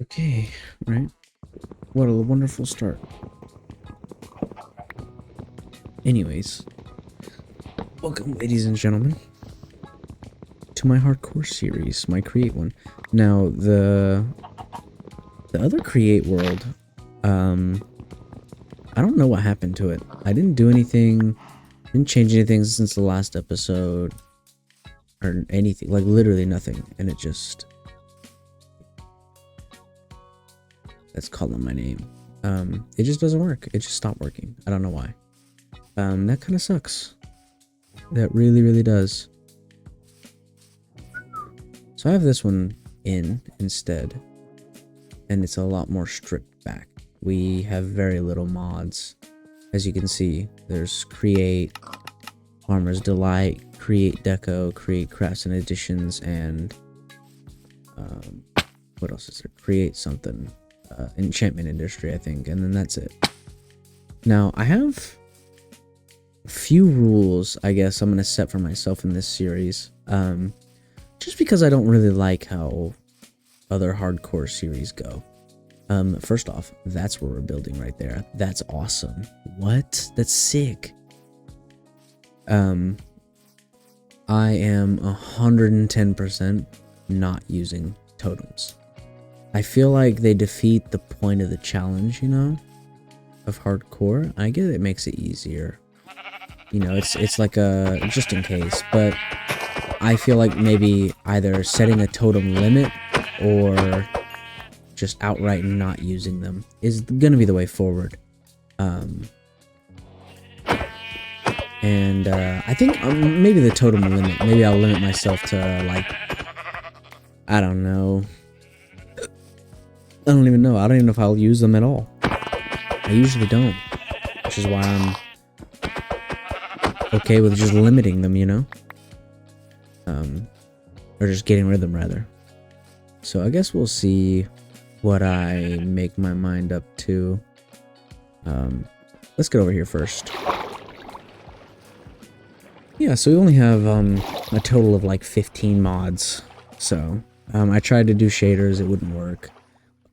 Okay, right. What a wonderful start. Anyways, welcome, ladies and gentlemen, to my hardcore series, my create one. Now, the other create world, I don't know what happened to it. I didn't do anything, didn't change anything since the last episode, or anything, like literally nothing, and it just, that's calling my name. It just doesn't work. It just stopped working. I don't know why. That kind of sucks. That really, really does. So I have this one in instead, and it's a lot more stripped back. We have very little mods. As you can see, there's create, farmer's delight, create deco, create crafts and additions, and what else is there? Create something, enchantment industry, I think, and then that's it. Now I have a few rules, I guess, I'm gonna set for myself in this series, just because I don't really like how other hardcore series go. First off, that's where we're building right there. That's awesome. What? That's sick. I am 110% not using totems. I feel like they defeat the point of the challenge, you know, of hardcore. I get it makes it easier. You know, it's like a just in case, but I feel like maybe either setting a totem limit or just outright not using them is gonna be the way forward. I think maybe the totem limit, maybe I'll limit myself to, like, I don't know. I don't even know. I don't even know if I'll use them at all. I usually don't, which is why I'm okay with just limiting them, you know? Or just getting rid of them, rather. So I guess we'll see what I make my mind up to. Let's get over here first. Yeah, so we only have a total of like 15 mods. So I tried to do shaders, it wouldn't work.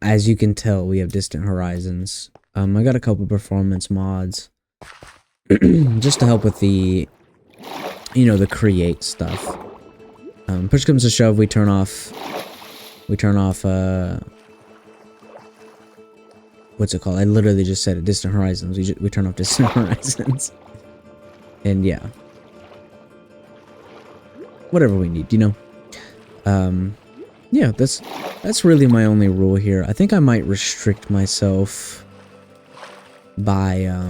As you can tell, we have distant horizons. I got a couple performance mods just to help with the, you know, the create stuff. Push comes to shove, we turn off what's it called? I literally just said it, distant horizons. We turn off distant horizons. And yeah. Whatever we need, you know? Yeah, that's really my only rule here. I think I might restrict myself by,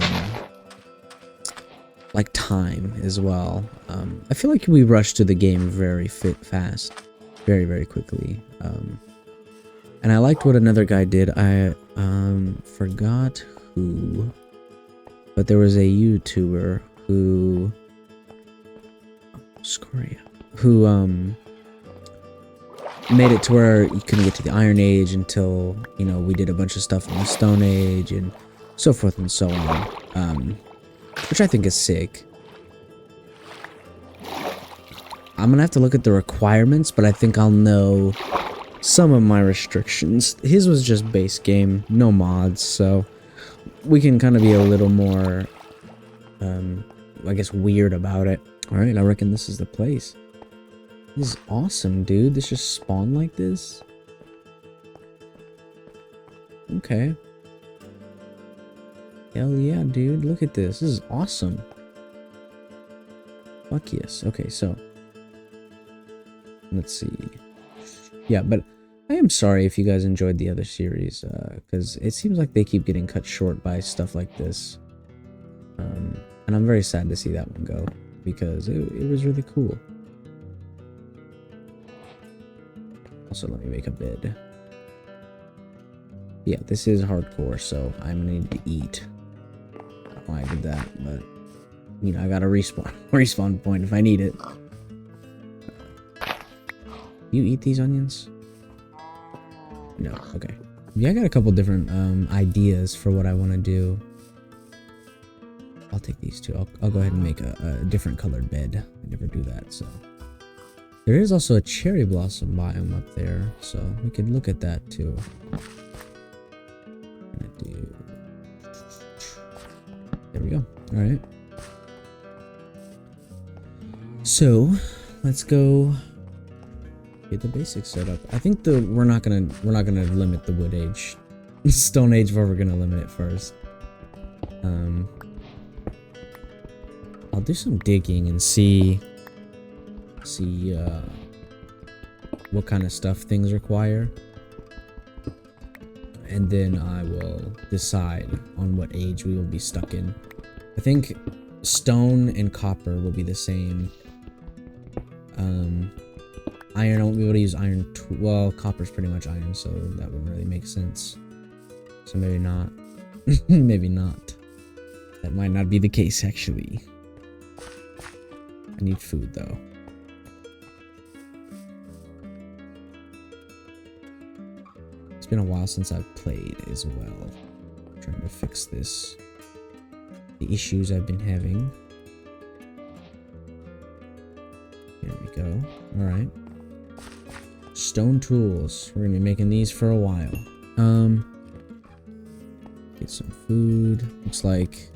like, time as well. I feel like we rush to the game very fast. Very, very quickly. And I liked what another guy did. I forgot who, but there was a YouTuber who made it to where you couldn't get to the Iron Age until, you know, we did a bunch of stuff in the Stone Age and so forth and so on, which I think is sick. I'm gonna have to look at the requirements, but I think I'll know some of my restrictions. His was just base game, no mods, so we can kind of be a little more, I guess, weird about it. Alright, I reckon this is the place. This is awesome, dude. This just spawned like this? Okay. Hell yeah, dude. Look at this. This is awesome. Fuck yes. Okay, so let's see. Yeah, but I am sorry if you guys enjoyed the other series, because it seems like they keep getting cut short by stuff like this. And I'm very sad to see that one go, because it was really cool. Also, let me make a bed. Yeah, this is hardcore, so I'm gonna need to eat. I don't know why I did that, but, you know, I got a respawn point if I need it. You eat these onions? No, okay. Yeah, I got a couple different ideas for what I want to do. I'll take these two. I'll go ahead and make a different colored bed. I never do that, so. There is also a cherry blossom biome up there, so we could look at that too. There we go. All right. So let's go get the basics set up. I think we're not gonna limit the wood age. Stone age, where we're gonna limit it first. I'll do some digging and see what kind of stuff things require, and then I will decide on what age we will be stuck in. I think stone and copper will be the same. Iron, I won't be able to use iron. Well, copper's pretty much iron, so that wouldn't really make sense. So maybe not. Maybe not. That might not be the case, actually. I need food, though. It's been a while since I've played as well. I'm trying to fix this. The issues I've been having. There we go. Alright. Stone tools. We're gonna be making these for a while. Get some food. Looks like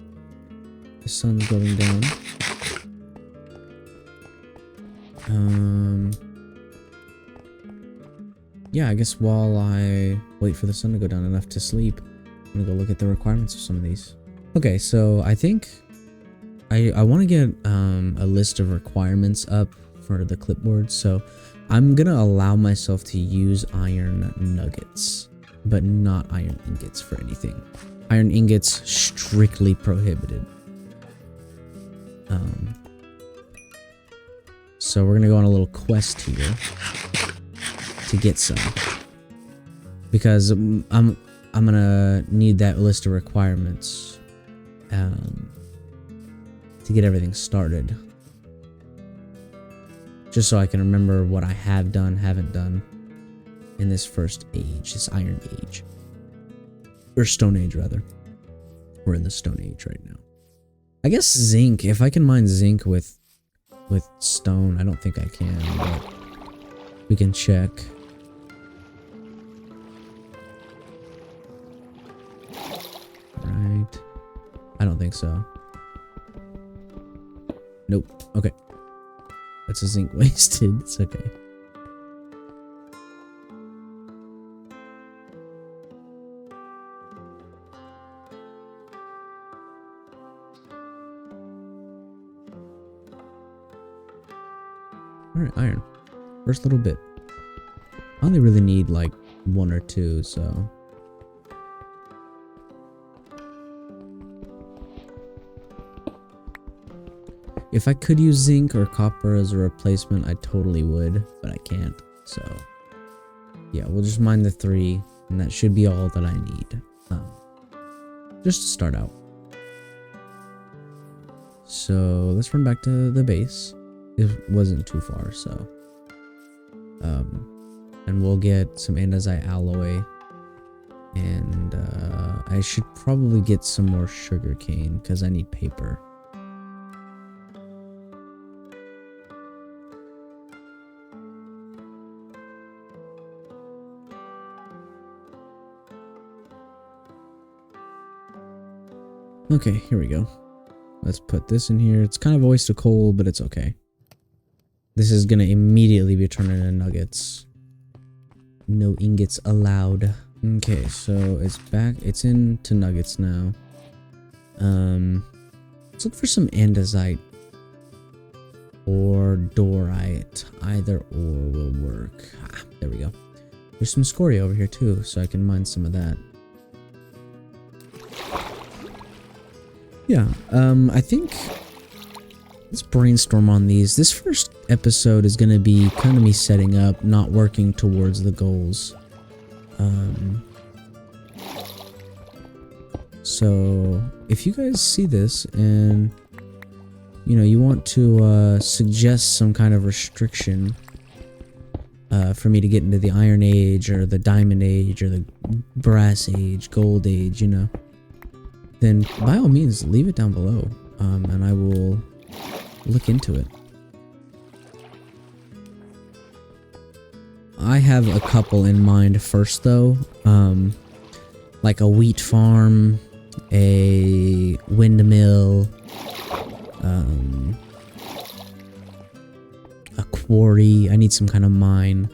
the sun's going down. Yeah, I guess while I wait for the sun to go down enough to sleep, I'm gonna go look at the requirements of some of these. Okay, so I think I want to get a list of requirements up for the clipboard, so I'm gonna allow myself to use iron nuggets, but not iron ingots for anything. Iron ingots strictly prohibited. So we're gonna go on a little quest here to get some, because I'm gonna need that list of requirements to get everything started, just so I can remember what I have done, haven't done in this first age, this iron age, or stone age rather. We're in the stone age right now. I guess zinc, if I can mine zinc with stone. I don't think I can, but we can check. Right. I don't think so. Nope. Okay. That's a zinc wasted. It's okay. Alright, iron. First little bit. I only really need like 1 or 2, so. If I could use zinc or copper as a replacement, I totally would, but I can't. So, yeah, we'll just mine the 3, and that should be all that I need. Just to start out. So, let's run back to the base. It wasn't too far, so. And we'll get some andesite alloy. And I should probably get some more sugar cane, because I need paper. Okay, here we go. Let's put this in here. It's kind of a waste of coal, but it's okay. This is gonna immediately be turned into nuggets. No ingots allowed. Okay, so it's back. It's into nuggets now. Let's look for some andesite or dorite. Either or will work. Ah, there we go. There's some scoria over here too, so I can mine some of that. Yeah, I think let's brainstorm on these. This first episode is going to be kind of me setting up, not working towards the goals. So if you guys see this and you want to suggest some kind of restriction for me to get into the Iron Age or the Diamond Age or the Brass Age, Gold Age, then by all means leave it down below, and I will look into it. I have a couple in mind first though. Like a wheat farm, a windmill, a quarry. I need some kind of mine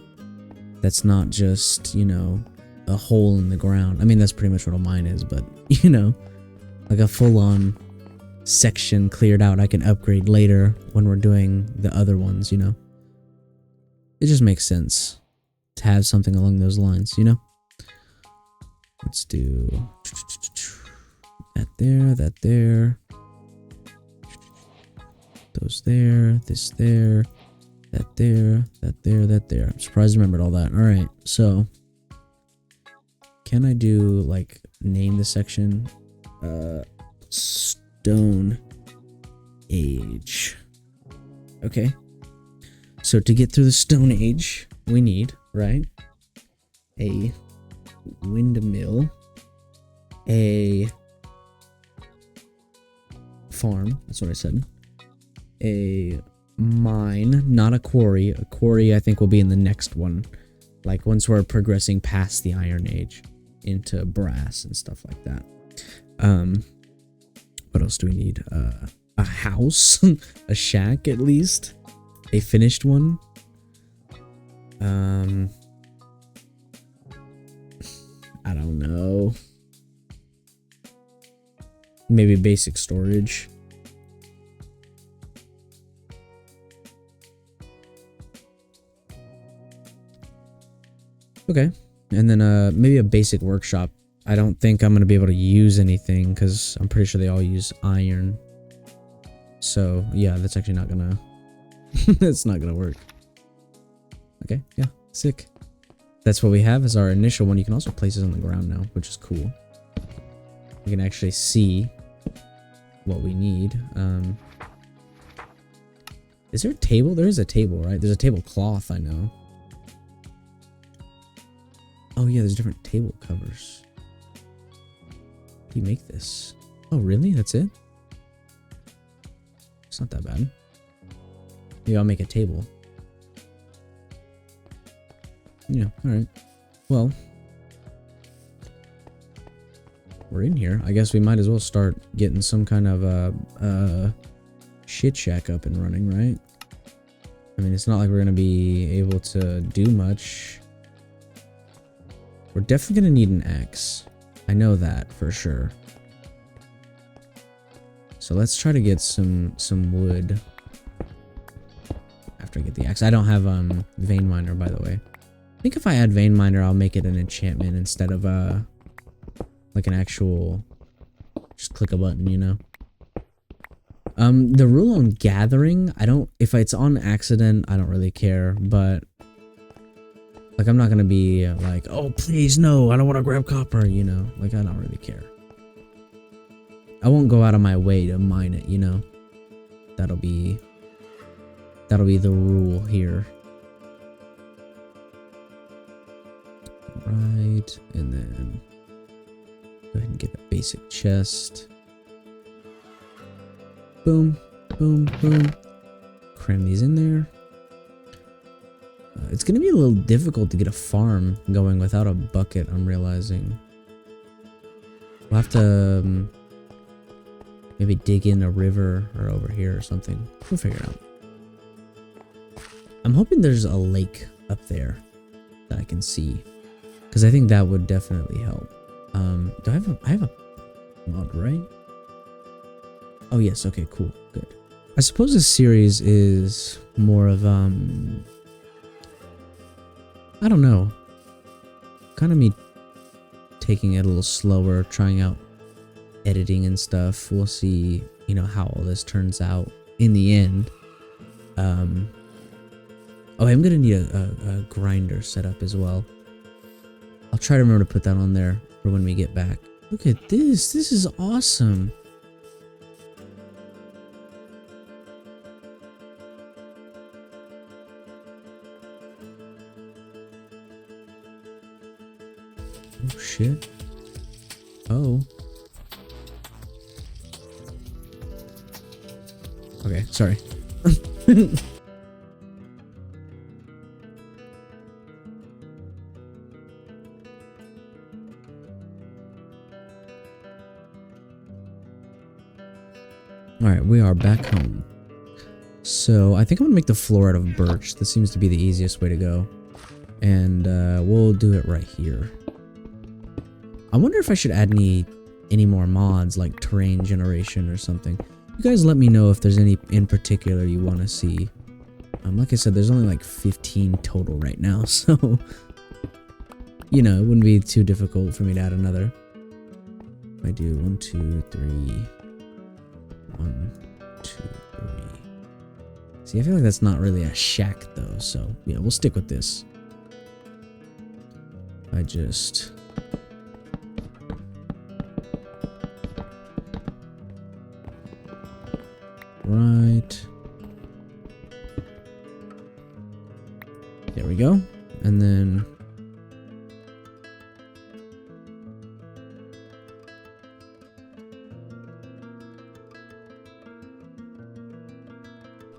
that's not just, you know, a hole in the ground. I mean, that's pretty much what a mine is, but, you know, like a full-on section cleared out I can upgrade later when we're doing the other ones, you know? It just makes sense to have something along those lines, you know? Let's do that there, that there. Those there, this there, that there, that there, that there. I'm surprised I remembered all that. Alright, so can I do, like, name the section? Stone Age. Okay. So to get through the Stone Age, we need, right, a windmill, a farm, that's what I said, a mine, not a quarry. A quarry I think will be in the next one, like once we're progressing past the Iron Age into brass and stuff like that. What else do we need? A house, a shack at least, a finished one. I don't know. Maybe basic storage. Okay. And then maybe a basic workshop. I don't think I'm going to be able to use anything because I'm pretty sure they all use iron. So, yeah, that's actually not going to... that's not going to work. Okay, yeah, sick. That's what we have as our initial one. You can also place it on the ground now, which is cool. You can actually see what we need. Is there a table? There is a table, right? There's a tablecloth, I know. Oh yeah, there's different table covers. How do you make this? Oh really? That's it? It's not that bad. Maybe I'll make a table. Yeah, alright. Well, we're in here. I guess we might as well start getting some kind of shit shack up and running, right? I mean, it's not like we're gonna be able to do much. We're definitely gonna need an axe. I know that for sure. So let's try to get some wood after I get the axe. I don't have vein miner, by the way. I think if I add vein miner, I'll make it an enchantment instead of like an actual just click a button, you know. The rule on gathering, I don't, if it's on accident, I don't really care, but like I'm not gonna be like, oh please no, I don't want to grab copper, you know, like I don't really care. I won't go out of my way to mine it, you know. That'll be the rule here. Right, and then go ahead and get a basic chest. Boom, boom, boom. Cram these in there. It's gonna be a little difficult to get a farm going without a bucket, I'm realizing. We'll have to maybe dig in a river or over here or something. We'll figure it out. I'm hoping there's a lake up there that I can see, because I think that would definitely help. Do I have a mod, right? Oh yes, okay, cool, good. I suppose this series is more of I don't know, kind of me taking it a little slower, trying out editing and stuff. We'll see, you know, how all this turns out in the end. Oh, I'm gonna need a grinder set up as well. I'll try to remember to put that on there for when we get back. Look at this. This is awesome. Oh, shit. Oh. Okay, sorry. Alright, we are back home. So, I think I'm gonna make the floor out of birch. This seems to be the easiest way to go. And, we'll do it right here. I wonder if I should add any more mods, like terrain generation or something. You guys let me know if there's any in particular you want to see. Like I said, there's only like 15 total right now, so... You know, it wouldn't be too difficult for me to add another. I do 1, 2, 3... 1, 2, 3... See, I feel like that's not really a shack though, so yeah, we'll stick with this. I just... Right. There we go. And then...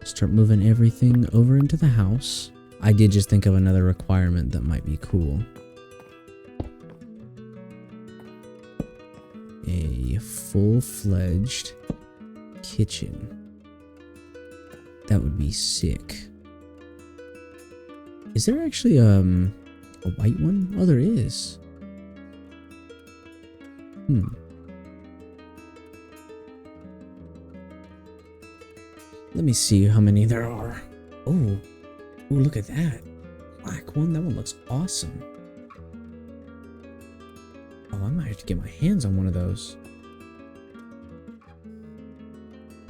Start moving everything over into the house. I did just think of another requirement that might be cool. A full-fledged kitchen. That would be sick. Is there actually a white one? Oh, there is. Let me see how many there are. Oh, look at that. Black one. That one looks awesome. Oh, I might have to get my hands on one of those.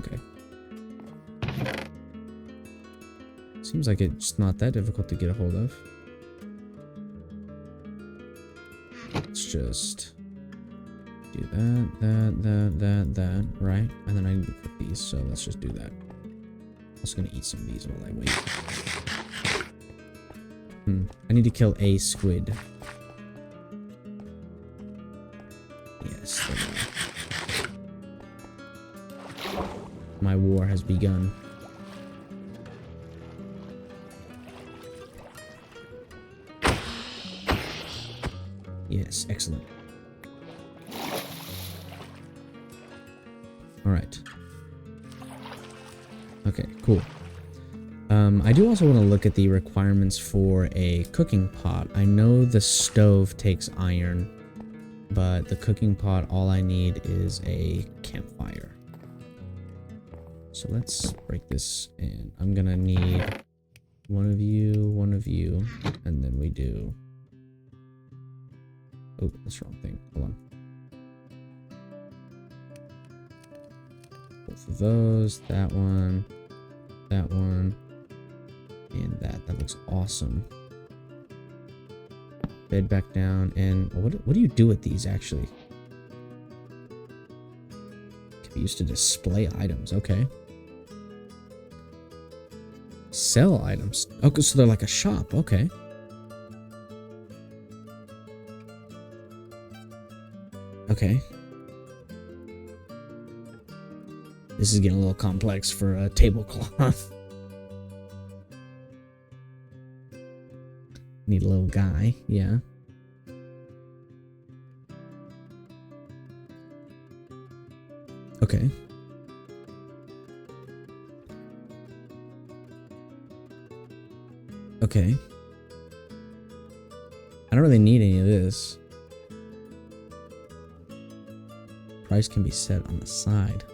Okay. Seems like it's not that difficult to get a hold of. Let's just do that, right? And then I need to cook these, so let's just do that. I'm also gonna eat some of these while I wait. I need to kill a squid. Yes. My war has begun. Yes, excellent. Alright. Okay, cool. I do also want to look at the requirements for a cooking pot. I know the stove takes iron, but the cooking pot, all I need is a campfire. So let's break this in. I'm gonna need one of you, and then we do... Oh, that's the wrong thing. Hold on. Both of those, that one, and that. That looks awesome. Bed back down, and what do you do with these actually? Can be used to display items. Okay. Sell items. Okay, so they're like a shop. Okay. Okay. This is getting a little complex for a tablecloth. Need a little guy, yeah. Okay. Okay. I don't really need any of this. Price can be set on the side.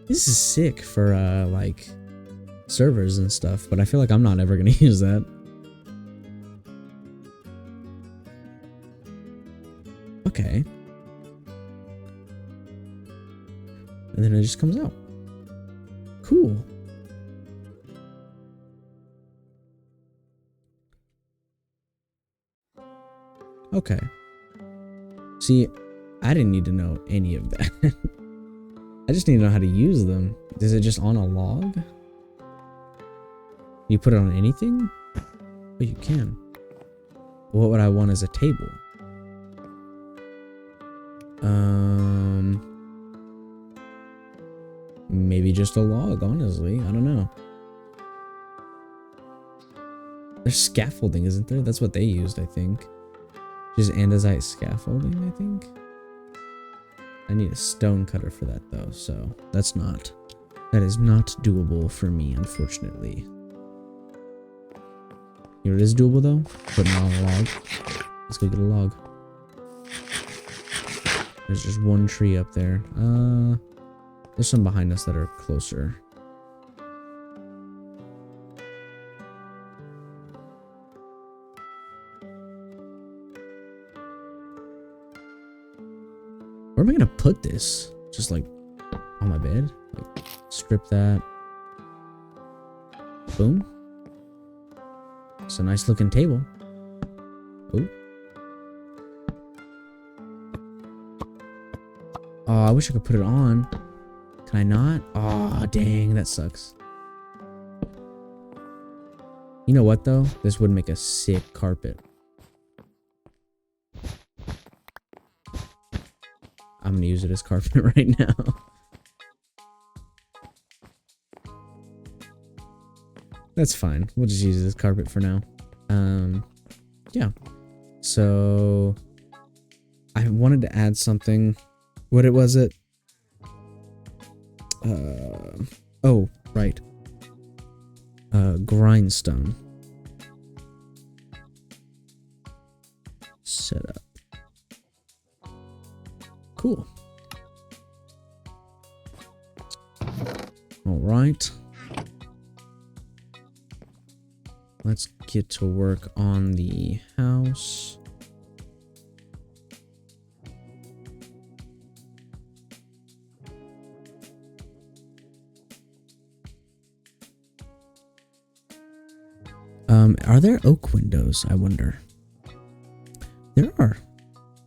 This is sick for, like, servers and stuff, but I feel like I'm not ever gonna use that. Okay. And then it just comes out. Cool. Okay. See, I didn't need to know any of that. I just need to know how to use them. Is it just on a log? You put it on anything? Oh, you can. What would I want as a table? Maybe just a log, honestly. I don't know. There's scaffolding, isn't there? That's what they used, I think. Just andesite scaffolding, I think. I need a stone cutter for that though, so that is not doable for me, unfortunately. Here it is doable though. Putting on a log. Let's go get a log. There's just one tree up there. There's some behind us that are closer. Where am I gonna put this? Just like on my bed? Like strip that. Boom. It's a nice looking table. Oh. Oh, I wish I could put it on. Can I not? Oh, dang, that sucks. You know what though? This would make a sick carpet. I'm gonna use it as carpet right now. That's fine. We'll just use it as carpet for now. Yeah. So I wanted to add something. What was it? Oh, right. Grindstone. Set up. Cool. All right. Let's get to work on the house. Are there oak windows? I wonder. There are.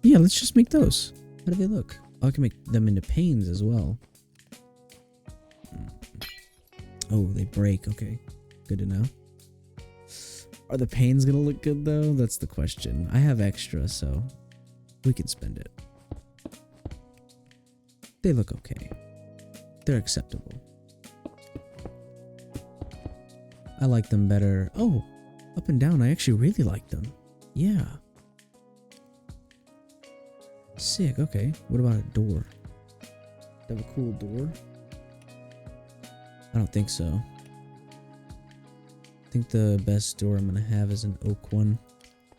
Yeah, let's just make those. How do they look? Oh, I can make them into panes as well. Oh, they break. Okay. Good to know. Are the panes gonna look good though? That's the question. I have extra, so we can spend it. They look okay. They're acceptable. I like them better. Oh, up and down. I actually really like them. Yeah. Sick. Okay. What about a door? Do I have a cool door? I don't think so. I think the best door I'm gonna have is an oak one.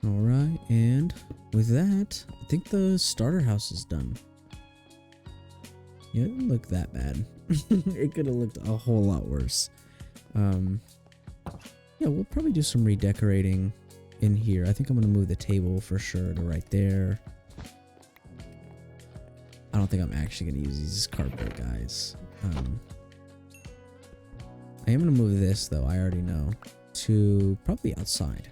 Alright, and with that, I think the starter house is done. Yeah, it didn't look that bad. It could have looked a whole lot worse. Yeah, we'll probably do some redecorating in here. I think I'm gonna move the table for sure to right there. I don't think I'm actually gonna use these as carpet, guys. I am gonna move this though, I already know, to probably outside.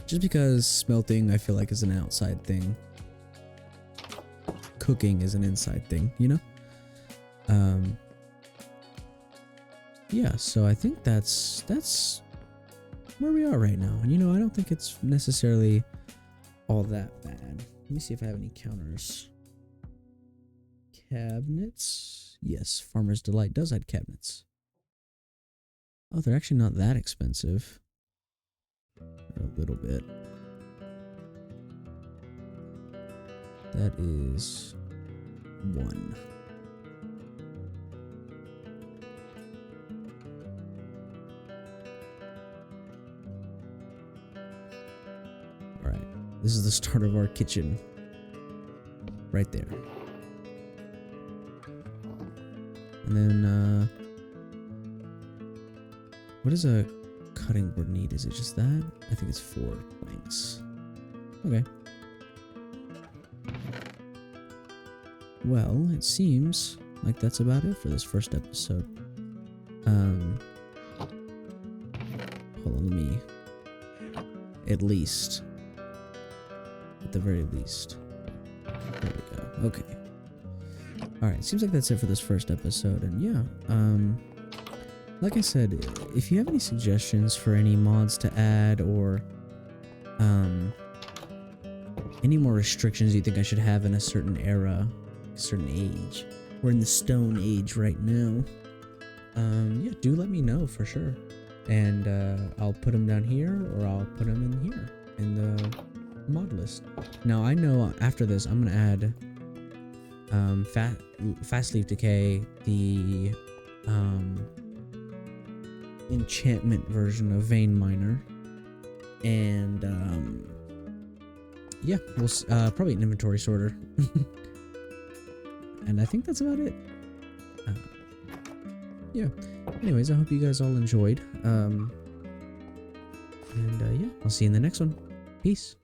Just because smelting I feel like is an outside thing. Cooking is an inside thing, you know? Yeah, so I think that's where we are right now. And you know, I don't think it's necessarily all that bad. Let me see if I have any counters. Cabinets. Yes, Farmer's Delight does add cabinets. Oh, they're actually not that expensive. A little bit. That is 1. Alright, this is the start of our kitchen. Right there. And then, what does a cutting board need? Is it just that? I think it's 4 planks. Okay. Well, it seems like that's about it for this first episode. Hold on, let me... At least. At the very least. There we go. Okay. Alright, seems like that's it for this first episode, and yeah, like I said, if you have any suggestions for any mods to add, or, any more restrictions you think I should have in a certain era, a certain age, we're in the stone age right now, yeah, do let me know for sure, and, I'll put them down here, or I'll put them in here, in the mod list. Now I know after this I'm gonna add fast leaf decay, the enchantment version of vein miner, and yeah, we'll probably an inventory sorter. And I think that's about it. Yeah. Anyways, I hope you guys all enjoyed. And yeah, I'll see you in the next one. Peace.